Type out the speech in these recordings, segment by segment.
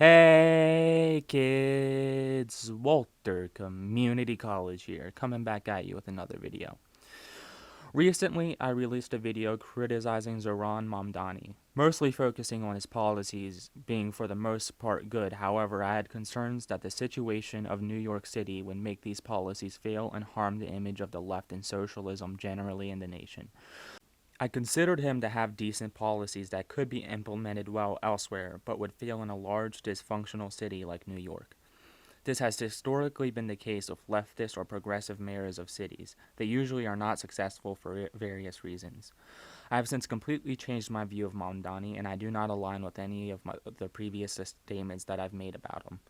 Hey kids, Walter Community College here, coming back at you with another video. Recently, I released a video criticizing Zoran Mamdani, mostly focusing on his policies being for the most part good. However, I had concerns that the situation of New York City would make these policies fail and harm the image of the left and socialism generally in the nation. I considered him to have decent policies that could be implemented well elsewhere, but would fail in a large, dysfunctional city like New York. This has historically been the case with leftist or progressive mayors of cities. They usually are not successful for various reasons. I have since completely changed my view of Mamdani, and I do not align with any of the previous statements that I've made about him.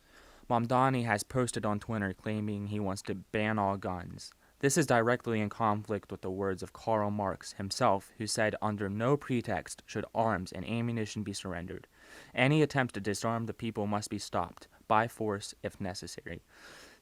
Mamdani has posted on Twitter claiming he wants to ban all guns. This is directly in conflict with the words of Karl Marx himself, who said, "Under no pretext should arms and ammunition be surrendered. Any attempt to disarm the people must be stopped, by force if necessary."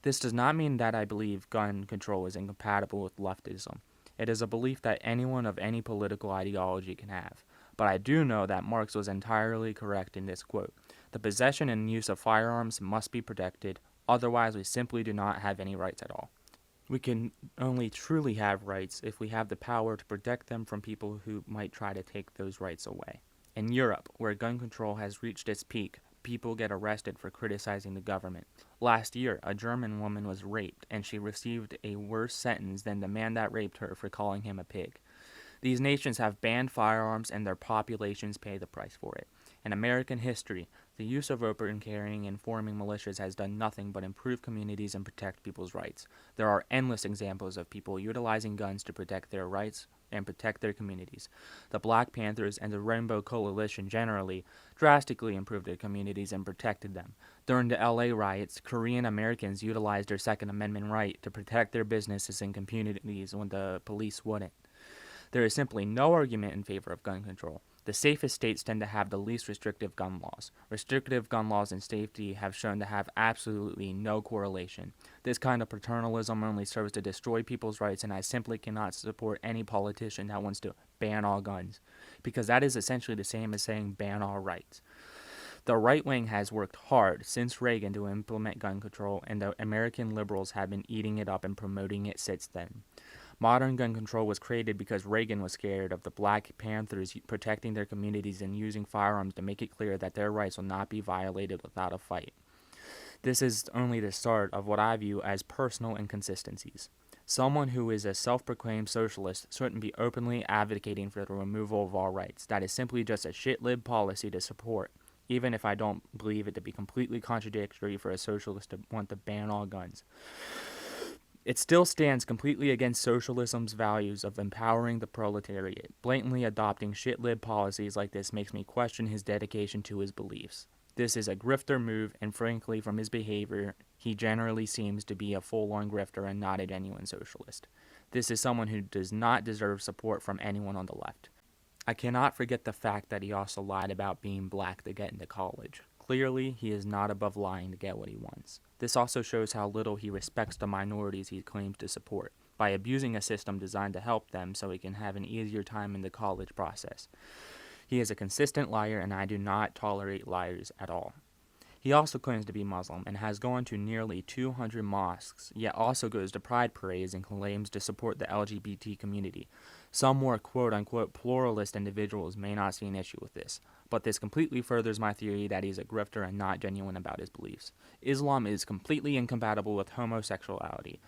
This does not mean that I believe gun control is incompatible with leftism. It is a belief that anyone of any political ideology can have. But I do know that Marx was entirely correct in this quote. The possession and use of firearms must be protected, otherwise we simply do not have any rights at all. We can only truly have rights if we have the power to protect them from people who might try to take those rights away. In Europe, where gun control has reached its peak, people get arrested for criticizing the government. Last year, a German woman was raped, and she received a worse sentence than the man that raped her for calling him a pig. These nations have banned firearms, and their populations pay the price for it. In American history, the use of open carrying and forming militias has done nothing but improve communities and protect people's rights. There are endless examples of people utilizing guns to protect their rights and protect their communities. The Black Panthers and the Rainbow Coalition generally drastically improved their communities and protected them. During the LA riots, Korean Americans utilized their Second Amendment right to protect their businesses and communities when the police wouldn't. There is simply no argument in favor of gun control. The safest states tend to have the least restrictive gun laws. Restrictive gun laws and safety have shown to have absolutely no correlation. This kind of paternalism only serves to destroy people's rights, and I simply cannot support any politician that wants to ban all guns, because that is essentially the same as saying ban all rights. The right wing has worked hard since Reagan to implement gun control, and the American liberals have been eating it up and promoting it since then. Modern gun control was created because Reagan was scared of the Black Panthers protecting their communities and using firearms to make it clear that their rights will not be violated without a fight. This is only the start of what I view as personal inconsistencies. Someone who is a self-proclaimed socialist shouldn't be openly advocating for the removal of all rights. That is simply just a shit-lib policy to support, even if I don't believe it to be completely contradictory for a socialist to want to ban all guns. It still stands completely against socialism's values of empowering the proletariat. Blatantly adopting shit-lib policies like this makes me question his dedication to his beliefs. This is a grifter move, and frankly, from his behavior, he generally seems to be a full-on grifter and not a genuine socialist. This is someone who does not deserve support from anyone on the left. I cannot forget the fact that he also lied about being black to get into college. Clearly, he is not above lying to get what he wants. This also shows how little he respects the minorities he claims to support, by abusing a system designed to help them so he can have an easier time in the college process. He is a consistent liar, and I do not tolerate liars at all. He also claims to be Muslim and has gone to nearly 200 mosques, yet also goes to pride parades and claims to support the LGBT community. Some more quote-unquote pluralist individuals may not see an issue with this, but this completely furthers my theory that he's a grifter and not genuine about his beliefs. Islam is completely incompatible with homosexuality.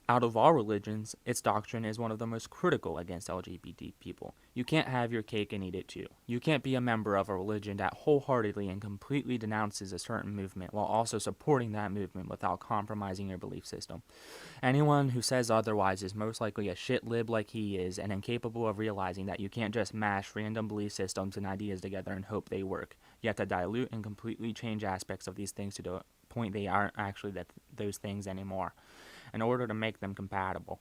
Out of all religions, its doctrine is one of the most critical against LGBT people. You can't have your cake and eat it too. You can't be a member of a religion that wholeheartedly and completely denounces a certain movement while also supporting that movement without compromising your belief system. Anyone who says otherwise is most likely a shit lib like he is and incapable of realizing that you can't just mash random belief systems and ideas together and hope they work. You have to dilute and completely change aspects of these things to the point they aren't actually those things anymore, in order to make them compatible.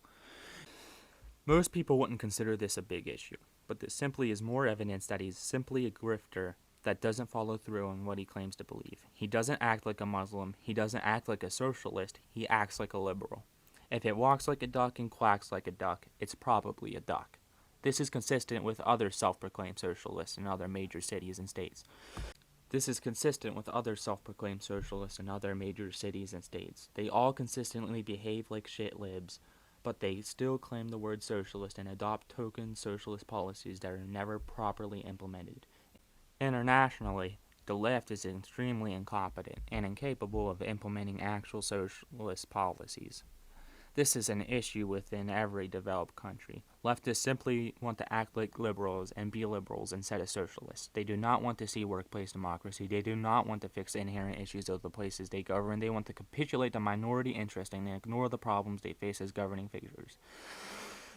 Most people wouldn't consider this a big issue, but this simply is more evidence that he's simply a grifter that doesn't follow through on what he claims to believe. He doesn't act like a Muslim, he doesn't act like a socialist, he acts like a liberal. If it walks like a duck and quacks like a duck, it's probably a duck. This is consistent with other self-proclaimed socialists in other major cities and states. This is consistent with other self-proclaimed socialists in other major cities and states. They all consistently behave like shit libs, but they still claim the word socialist and adopt token socialist policies that are never properly implemented. Internationally, the left is extremely incompetent and incapable of implementing actual socialist policies. This is an issue within every developed country. Leftists simply want to act like liberals and be liberals instead of socialists. They do not want to see workplace democracy. They do not want to fix the inherent issues of the places they govern. They want to capitulate the minority interest and ignore the problems they face as governing figures.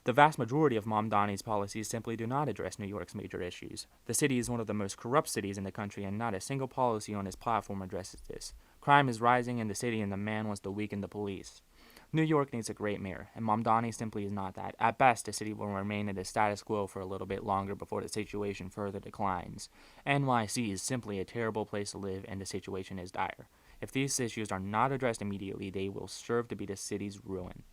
The vast majority of Mamdani's policies simply do not address New York's major issues. The city is one of the most corrupt cities in the country, and not a single policy on his platform addresses this. Crime is rising in the city, and the man wants to weaken the police. New York needs a great mayor, and Mamdani simply is not that. At best, the city will remain in the status quo for a little bit longer before the situation further declines. NYC is simply a terrible place to live, and the situation is dire. If these issues are not addressed immediately, they will serve to be the city's ruin.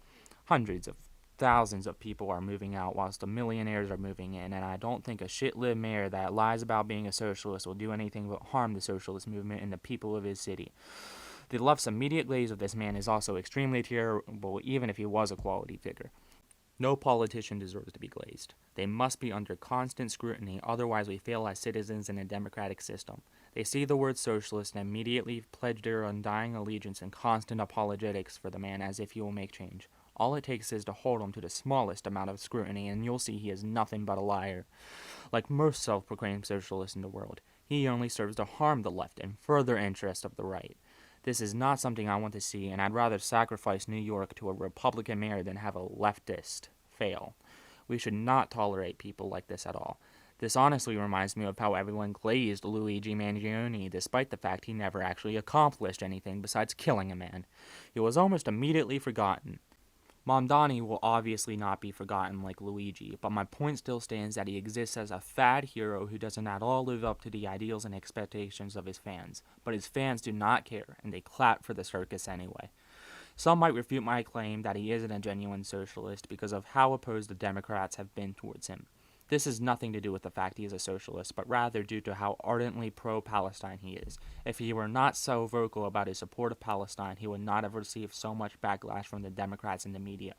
Hundreds of thousands of people are moving out whilst the millionaires are moving in, and I don't think a shit-lib mayor that lies about being a socialist will do anything but harm the socialist movement and the people of his city. The left's immediate gaze of this man is also extremely terrible, even if he was a quality figure. No politician deserves to be glazed. They must be under constant scrutiny, otherwise we fail as citizens in a democratic system. They see the word socialist and immediately pledge their undying allegiance and constant apologetics for the man as if he will make change. All it takes is to hold him to the smallest amount of scrutiny, and you'll see he is nothing but a liar. Like most self-proclaimed socialists in the world, he only serves to harm the left and further interests of the right. This is not something I want to see, and I'd rather sacrifice New York to a Republican mayor than have a leftist fail. We should not tolerate people like this at all. This honestly reminds me of how everyone glazed Luigi Mangione, despite the fact he never actually accomplished anything besides killing a man. He was almost immediately forgotten. Mamdani will obviously not be forgotten like Luigi, but my point still stands that he exists as a fad hero who doesn't at all live up to the ideals and expectations of his fans. But his fans do not care, and they clap for the circus anyway. Some might refute my claim that he isn't a genuine socialist because of how opposed the Democrats have been towards him. This has nothing to do with the fact he is a socialist, but rather due to how ardently pro-Palestine he is. If he were not so vocal about his support of Palestine, he would not have received so much backlash from the Democrats and the media.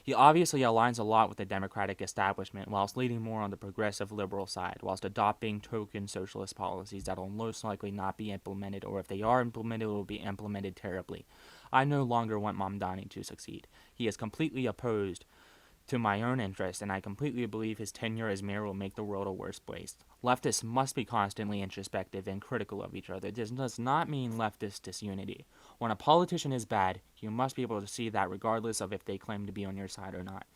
He obviously aligns a lot with the Democratic establishment, whilst leaning more on the progressive liberal side, whilst adopting token socialist policies that will most likely not be implemented, or if they are implemented, will be implemented terribly. I no longer want Mamdani to succeed. He is completely opposed to my own interests, and I completely believe his tenure as mayor will make the world a worse place. Leftists must be constantly introspective and critical of each other. This does not mean leftist disunity. When a politician is bad, you must be able to see that regardless of if they claim to be on your side or not.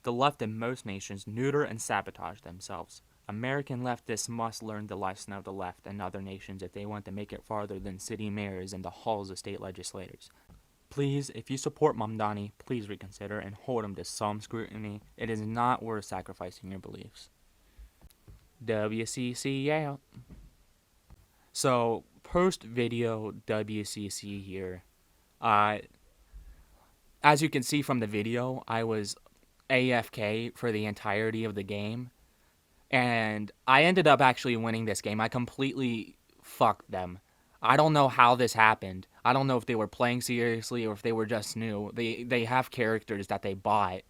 The left in most nations neuter and sabotage themselves. American leftists must learn the lesson of the left and other nations if they want to make it farther than city mayors and the halls of state legislators. Please, if you support Mamdani, please reconsider and hold him to some scrutiny. It is not worth sacrificing your beliefs. WCC out. So, post-video WCC here. As you can see from the video, I was AFK for the entirety of the game. And I ended up actually winning this game. I completely fucked them. I don't know how this happened. I don't know if they were playing seriously or if they were just new. They have characters that they bought.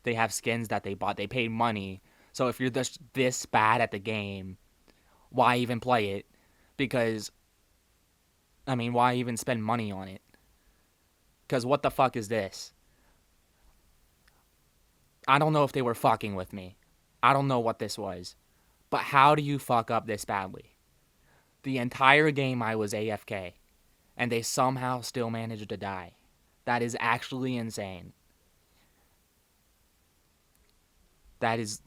They have skins that they bought. They paid money. So if you're just this bad at the game, why even play it? Because, I mean, why even spend money on it? Because what the fuck is this? I don't know if they were fucking with me. I don't know what this was. But how do you fuck up this badly? The entire game I was AFK, and they somehow still managed to die. That is actually insane. That is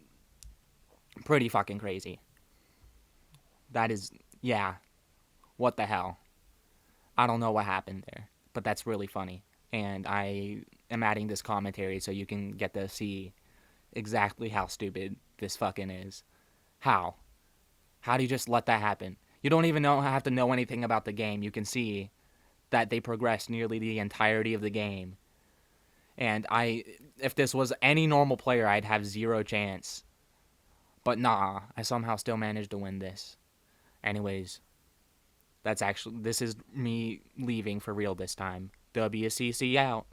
pretty fucking crazy. That is, yeah, what the hell? I don't know what happened there, but that's really funny. And I am adding this commentary so you can get to see exactly how stupid this fucking is. How? How do you just let that happen? You don't even have to know anything about the game. You can see that they progressed nearly the entirety of the game. And if this was any normal player, I'd have zero chance. But nah, I somehow still managed to win this. Anyways, This is me leaving for real this time. WCC out.